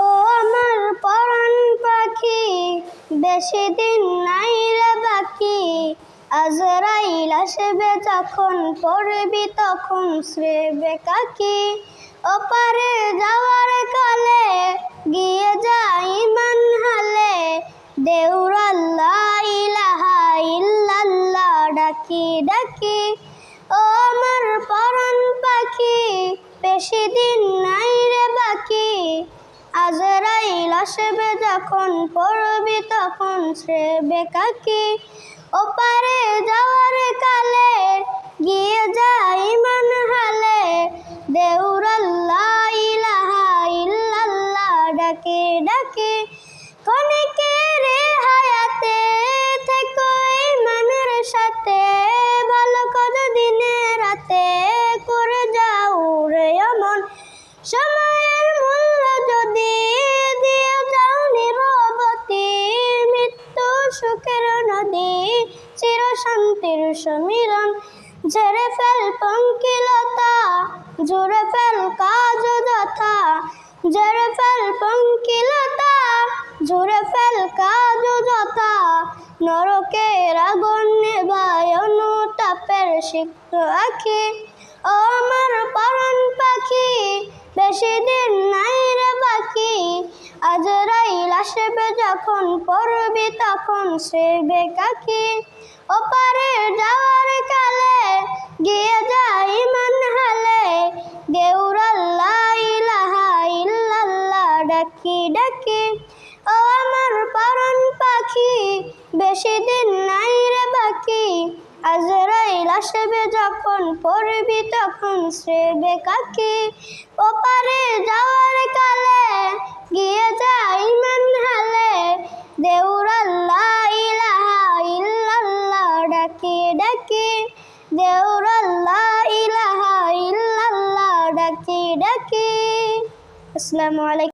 ও আমার পরাণ পাখি, বেশি দিন নাই রে বাকি। আজরাইল আসবে যখন, পড়বি তখন শ্রেবে কাকি। ওপারে যাওয়ার কালে গিয়ে যাই ইমান হালে, দেউর আল্লাহ ইলাহা ইল্লাল্লাহ ডাকি ডাকি। ও আমার পরাণ পাখি, বেশি দিন নাই রে বাকি। আজরাইল আসবে যখন, পড়বি তখন শ্রেবে কাকি। ওপারে যাওয়ার কালে গিয়ে যাই ইমান হালে, দেউর আল্লাহ ইলাহা ইল্লাল্লাহ ডাকি ডাকি। ক্ষণিকের হায়াতে থেকো ইমানের সাথে, ভালো কত দিনে রাতে করে যাও রে অমন। সময়ের মূল্য যদি দিয়ে যাও নিরবতি, মৃত্যু সুখের নদী চির শান্তির সমীরণ। ঝেড়ে ফেল পঙ্কিলতা, জুড়ে ফেল কাজ যথা। ঝেড়ে ফেল পঙ্কিলতা, জুড়ে ফেল কাজ যথা। নরকের আগুন নেভায় অনুতাপের সিক্ত আঁখি। ও আমার পরাণ পাখি, বেশি দিন নাই রে বাকি। আজরাইল আসবে যখন, পড়বি তখন শ্রেবে কাকি। ওপারে যাওয়ার কালে গিয়ে যাই ইমান হালে, দেউর আল্লাহ ইলাহা ইল্লাল্লাহ ডাকি ডাকি। ও আমার পরাণ পাখি, বেশি দিন নাই রে বাকি। আজরাইল আসবে যখন, পড়বি তখন শ্রেবে কাকি। ওপারে যাওয়ার কালে গিয়ে যাই ইমান হালে, দেউর আল্লাহ ইলাহা ইল্লাল্লাহ ডাকি ডাকি। দেউর আল্লাহ ইলাহা ইল্লাল্লাহ ডাকি ডাকি। আসসালামু আলাইকুম।